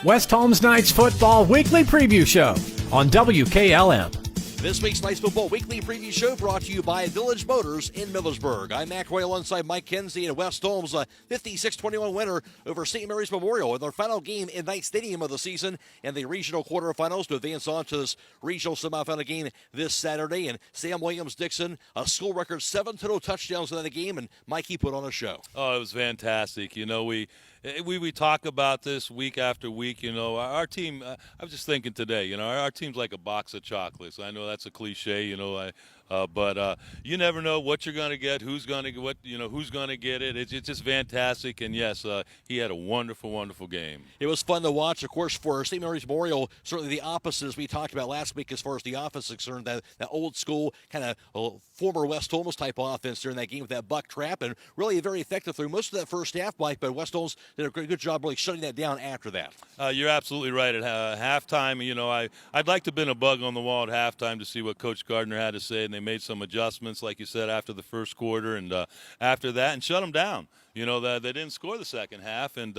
West Holmes Knights Football Weekly Preview Show on WKLM. This week's Knights Football Weekly Preview Show brought to you by Village Motors in Millersburg. I'm Mac Roy alongside Mike Kenzie, and West Holmes, a 56-21 winner over St. Mary's Memorial in their final game in Knight Stadium of the season and the regional quarterfinals to advance on to this regional semifinal game this Saturday. And Sam Williams-Dixon, a school record 7 total touchdowns in that game, and Mikey put on a show. Oh, it was fantastic. You know, we talk about this week after week. You know, our team, I was just thinking today, you know, our team's like a box of chocolates. I know that's a cliche, you know, but you never know what you're going to get, who's going to get it. It's just fantastic. And yes, he had a wonderful, wonderful game. It was fun to watch. Of course, for St. Mary's Memorial, certainly the opposite as we talked about last week as far as the offense is concerned, that old school kind of former West Holmes type offense during that game with that buck trap, and really very effective through most of that first half, Mike, but West Holmes did a good job really shutting that down after that. You're absolutely right. At halftime, you know, I'd like to have been a bug on the wall at halftime to see what Coach Gardner had to say, and they made some adjustments, like you said, after the first quarter and after that, and shut them down. You know, they didn't score the second half, and,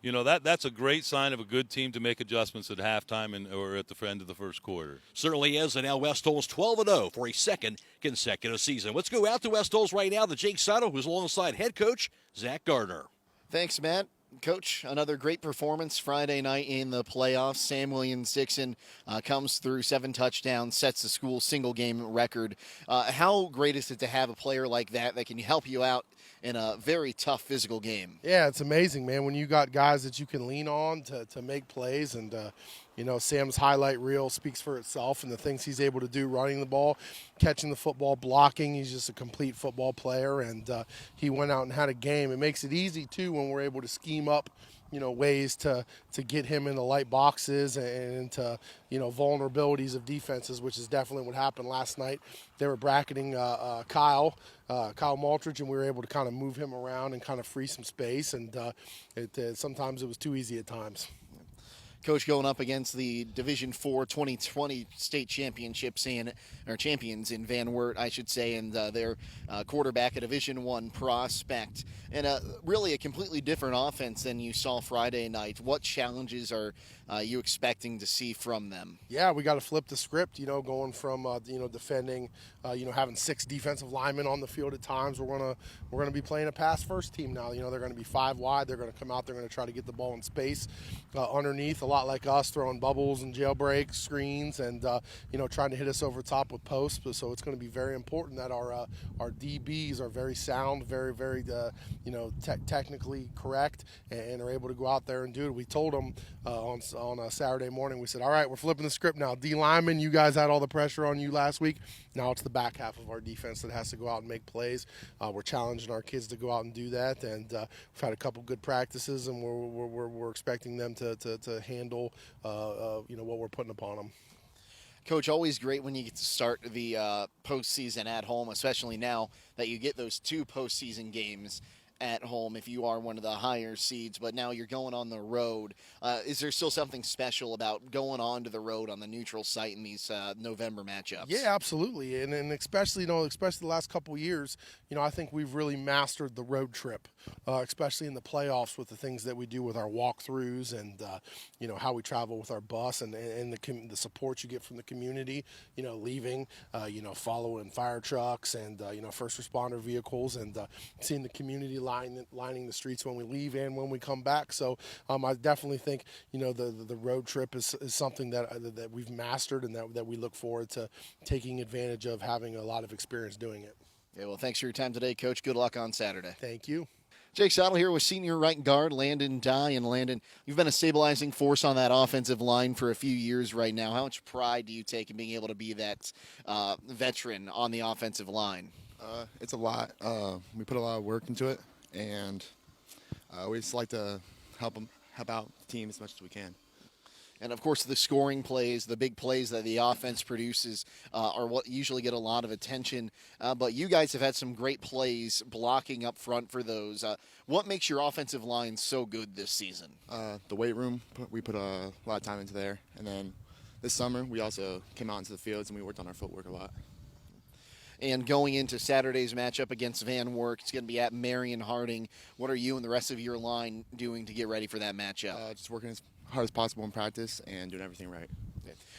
you know, that's a great sign of a good team to make adjustments at halftime or at the end of the first quarter. Certainly is, and now West Holmes 12-0 for a second consecutive season. Let's go out to West Holmes right now, the Jake Sato, who's alongside head coach Zach Gardner. Thanks, Matt. Coach, another great performance Friday night in the playoffs. Sam Williams-Dixon comes through 7 touchdowns, sets the school single-game record. How great is it to have a player like that can help you out in a very tough physical game? Yeah, it's amazing, man, when you got guys that you can lean on to make plays. And, you know, Sam's highlight reel speaks for itself, and the things he's able to do running the ball, catching the football, blocking. He's just a complete football player, and he went out and had a game. It makes it easy, too, when we're able to scheme up, you know, ways to get him into light boxes and into, you know, vulnerabilities of defenses, which is definitely what happened last night. They were bracketing Kyle Maltridge, and we were able to kind of move him around and kind of free some space, and sometimes it was too easy at times. Coach, going up against the Division IV 2020 state champions in Van Wert, I should say, and their quarterback, a Division I prospect, and really a completely different offense than you saw Friday night. What challenges are you expecting to see from them? Yeah, we got to flip the script, you know, going from, you know, defending, you know, having 6 defensive linemen on the field at times. We're gonna be playing a pass-first team now. You know, they're going to be 5 wide. They're going to come out. They're going to try to get the ball in space underneath, a lot like us, throwing bubbles and jailbreaks, screens, and, you know, trying to hit us over top with posts. So it's going to be very important that our DBs are very sound, very, very, you know, technically correct, and are able to go out there and do it. We told them on a Saturday morning, we said, all right, we're flipping the script now. D linemen, you guys had all the pressure on you last week. Now it's the back half of our defense that has to go out and make plays. We're challenging our kids to go out and do that, and we've had a couple good practices, and we're expecting them to handle you know, what we're putting upon them. Coach, always great when you get to start the postseason at home, especially now that you get those 2 postseason games at home if you are one of the higher seeds, but now you're going on the road. Is there still something special about going on to the road on the neutral site in these November matchups? Yeah, absolutely, and especially, you know, especially the last couple of years, you know, I think we've really mastered the road trip, especially in the playoffs with the things that we do with our walkthroughs and you know, how we travel with our bus and the support you get from the community. You know, leaving, you know, following fire trucks and you know, first responder vehicles, and seeing the community lining the streets when we leave and when we come back. So I definitely think, you know, the road trip is something that we've mastered, and that we look forward to taking advantage of, having a lot of experience doing it. Yeah, well, thanks for your time today, Coach. Good luck on Saturday. Thank you. Jake Saddle here with senior right guard Landon Dye. And Landon, you've been a stabilizing force on that offensive line for a few years right now. How much pride do you take in being able to be that veteran on the offensive line? It's a lot. We put a lot of work into it, and we just like to help out the team as much as we can. And, of course, the scoring plays, the big plays that the offense produces are what usually get a lot of attention. But you guys have had some great plays blocking up front for those. What makes your offensive line so good this season? The weight room, we put a lot of time into there. And then this summer, we also came out into the fields and we worked on our footwork a lot. And going into Saturday's matchup against Van Wert, it's going to be at Marion Harding. What are you and the rest of your line doing to get ready for that matchup? Just working as hard as possible in practice and doing everything right.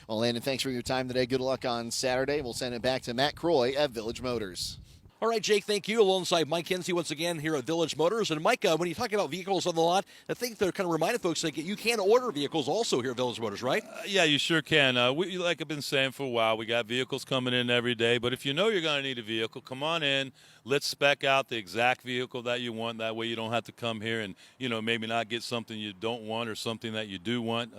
Well, Landon, thanks for your time today. Good luck on Saturday. We'll send it back to Matt Croy at Village Motors. All right, Jake, thank you. Alongside Mike Kinsey once again here at Village Motors. And Mike, when you talk about vehicles on the lot, I think they're kind of reminding folks that you can order vehicles also here at Village Motors, right? Yeah, you sure can. Like I've been saying for a while, we got vehicles coming in every day. But if you know you're going to need a vehicle, come on in. Let's spec out the exact vehicle that you want. That way you don't have to come here and, maybe not get something you don't want or something that you do want.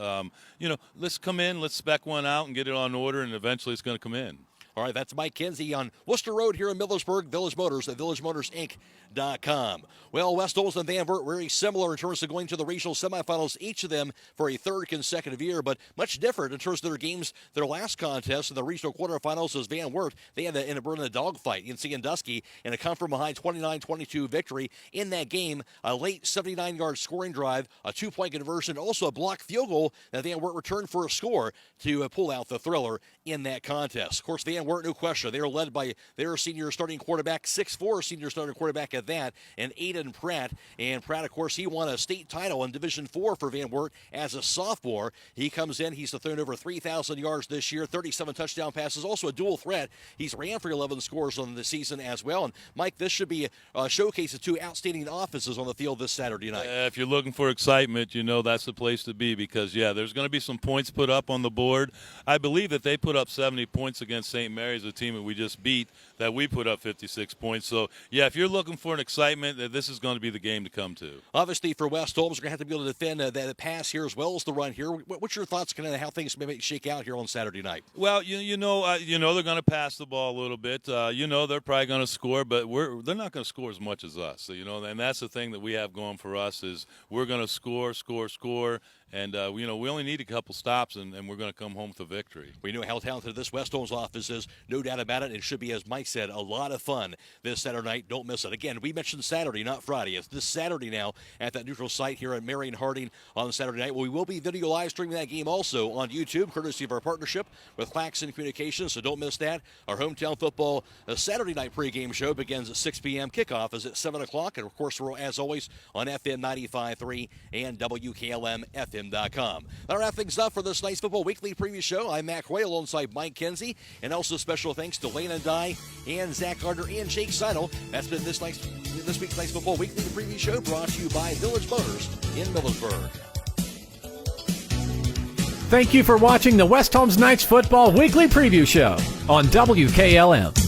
Let's come in, let's spec one out and get it on order, and eventually it's going to come in. All right, that's Mike Kinsey on Worcester Road here in Millersburg, Village Motors at villagemotorsinc.com. Well, West Holmes and Van Wert very similar in terms of going to the regional semifinals, each of them for a third consecutive year, but much different in terms of their games. Their last contest in the regional quarterfinals was Van Wert. They had to end up in a dogfight in Sandusky and a come-from-behind 29-22 victory in that game. A late 79-yard scoring drive, a two-point conversion, also a blocked field goal that Van Wert returned for a score to pull out the thriller in that contest. Of course, Van Wert, no question, they are led by their senior starting quarterback, 6'4" senior starting quarterback at that, and Aiden Pratt. And Pratt, of course, he won a state title in Division IV for Van Wert as a sophomore. He comes in, he's thrown over 3,000 yards this year, 37 touchdown passes, also a dual threat. He's ran for 11 scores on the season as well. And, Mike, this should be a showcase of two outstanding offenses on the field this Saturday night. If you're looking for excitement, that's the place to be because, there's going to be some points put up on the board. I believe that they put up 70 points against St. Mary's, a team that we just beat, that we put up 56 points. So, if you're looking for an excitement, this is going to be the game to come to. Obviously, for West Holmes, we're going to have to be able to defend that pass here as well as the run here. What's your thoughts on how things may shake out here on Saturday night? Well, they're going to pass the ball a little bit. They're probably going to score, but they're not going to score as much as us. And that's the thing that we have going for us is we're going to score. And, we only need a couple stops, and we're going to come home with a victory. We know how talented this West Holmes offense is, no doubt about it. It should be, as Mike said, a lot of fun this Saturday night. Don't miss it. Again, we mentioned Saturday, not Friday. It's this Saturday now at that neutral site here at Marion Harding on Saturday night. Well, we will be video live streaming that game also on YouTube, courtesy of our partnership with Claxon Communications, so don't miss that. Our hometown football Saturday night pregame show begins at 6 p.m. Kickoff is at 7 o'clock. And, of course, we're, as always, on FM 95.3 and WKLM-FM.com. That'll wrap things up for this night's Football Weekly Preview Show. I'm Matt Hoyle alongside Mike Kinsey, and also special thanks to Lane and Dye and Zach Gardner and Jake Seidel. That's been this week's Night's Football Weekly Preview Show, brought to you by Village Motors in Millersburg. Thank you for watching the West Holmes Knights Football Weekly Preview Show on WKLM.